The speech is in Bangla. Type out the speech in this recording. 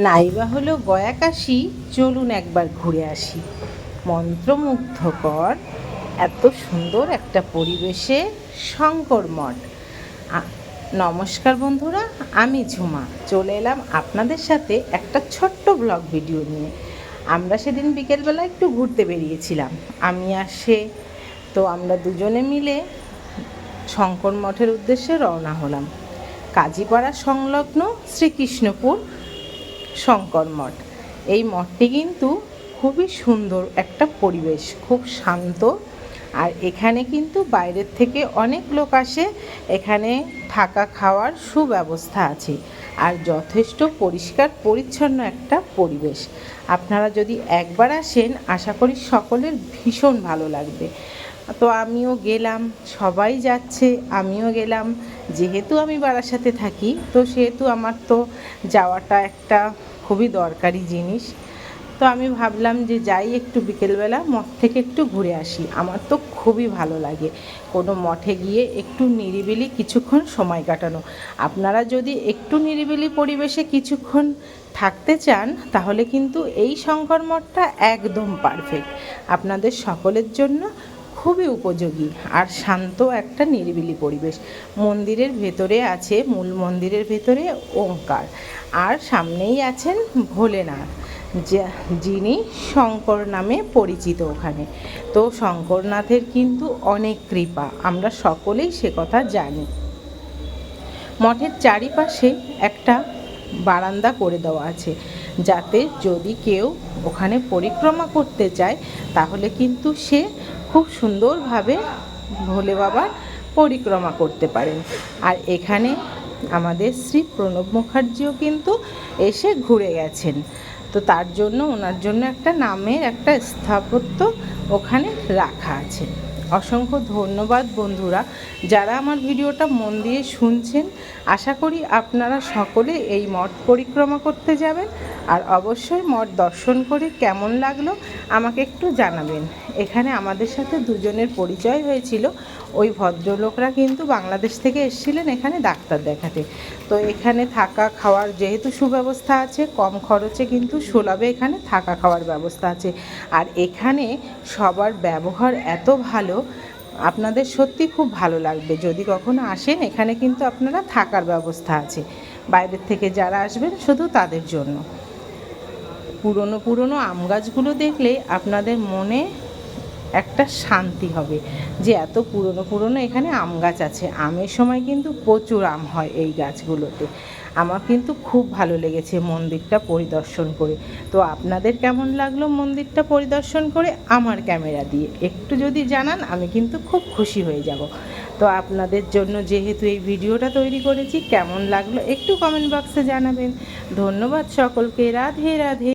নাইবা হলো গয়া কাশী, চলুন একবার ঘুরে আসি। মন্ত্রমুগ্ধকর এত সুন্দর একটা পরিবেশে শঙ্কর মঠ। নমস্কার বন্ধুরা, আমি ঝুমা চলে এলাম আপনাদের সাথে একটা ছোট্ট ব্লগ ভিডিও নিয়ে। আমরা সেদিন বিকেলবেলা একটু ঘুরতে বেরিয়েছিলাম, আমি আর সে। তো আমরা দুজনে মিলে শঙ্কর মঠের উদ্দেশ্যে রওনা হলাম। কাজীপাড়া সংলগ্ন শ্রীকৃষ্ণপুর শঙ্কর মঠ। এই মঠটি কিন্তু খুবই সুন্দর একটা পরিবেশ, খুব শান্ত। আর এখানে কিন্তু বাইরের থেকে অনেক লোক আসে, এখানে থাকা খাওয়ার সুব্যবস্থা আছে। আর যথেষ্ট পরিষ্কার পরিচ্ছন্ন একটা পরিবেশ। আপনারা যদি একবার আসেন, আশা করি সকলের ভীষণ ভালো লাগবে। তো আমিও গেলাম, সবাই যাচ্ছে, আমিও গেলাম। যেহেতু আমি বারাসাতে থাকি, তো সেহেতু আমার তো যাওয়াটা একটা খুবই দরকারি জিনিস। তো আমি ভাবলাম যে যাই, একটু বিকেলবেলা মঠ থেকে একটু ঘুরে আসি। আমার তো খুবই ভালো লাগে কোনো মঠে গিয়ে একটু নিরিবিলি কিছুক্ষণ সময় কাটানো। আপনারা যদি একটু নিরিবিলি পরিবেশে কিছুক্ষণ থাকতে চান, তাহলে কিন্তু এই শঙ্কর মঠটা একদম পারফেক্ট আপনাদের সকলের জন্য। খুবই উপযোগী আর শান্ত একটা নিরিবিলি পরিবেশ। মন্দিরের ভেতরে আছে, মূল মন্দিরের ভেতরে ওঙ্কার, আর সামনেই আছেন ভোলেনাথ, যিনি শঙ্কর নামে পরিচিত ওখানে। তো শঙ্করনাথের কিন্তু অনেক কৃপা, আমরা সকলেই সে কথা জানি। মঠের চারিপাশে একটা বারান্দা করে দেওয়া আছে, যাতে যদি কেউ ওখানে পরিক্রমা করতে চায়, তাহলে কিন্তু সে খুব সুন্দরভাবে ভোলে বাবার পরিক্রমা করতে পারেন। আর এখানে আমাদের শ্রী প্রণব মুখার্জিও কিন্তু এসে ঘুরে গেছেন। তো তার জন্য ওনার জন্য একটা নামের একটা স্থাপত্য ওখানে রাখা আছে। অসংখ্য ধন্যবাদ বন্ধুরা, যারা আমার ভিডিওটা মন দিয়ে শুনছেন। আশা করি আপনারা সকলে এই মঠ পরিক্রমা করতে যাবেন, আর অবশ্যই মঠ দর্শন করে কেমন লাগলো আমাকে একটু জানাবেন। এখানে আমাদের সাথে দুজনের পরিচয় হয়েছিল। ওই ভদ্রলোকরা কিন্তু বাংলাদেশ থেকে এসেছিলেন এখানে ডাক্তার দেখাতে। তো এখানে থাকা খাওয়ার যেহেতু সুব্যবস্থা আছে, কম খরচে কিন্তু সুলভে এখানে থাকা খাওয়ার ব্যবস্থা আছে। আর এখানে সবার ব্যবহার এত ভালো, আপনাদের সত্যি খুব ভালো লাগবে। যদি কখনো আসেন, এখানে কিন্তু আপনারা থাকার ব্যবস্থা আছে। বাইরের থেকে যারা আসবেন শুধু তাদের জন্য। পুরনো পুরনো আম গাছগুলো দেখলে আপনাদের মনে একটা শান্তি হবে যে এত পুরনো পুরনো এখানে আম গাছ আছে। আমের সময় কিন্তু প্রচুর আম হয় এই গাছগুলোতে। আমার কিন্তু খুব ভালো লেগেছে মন্দিরটা পরিদর্শন করে। তো আপনাদের কেমন লাগলো মন্দিরটা পরিদর্শন করে আমার ক্যামেরা দিয়ে একটু যদি জানান, আমি কিন্তু খুব খুশি হয়ে যাব। তো আপনাদের জন্য যেহেতু এই ভিডিওটা তৈরি করেছি, কেমন লাগলো একটু কমেন্ট বক্সে জানাবেন। ধন্যবাদ সকলকে। রাধে রাধে।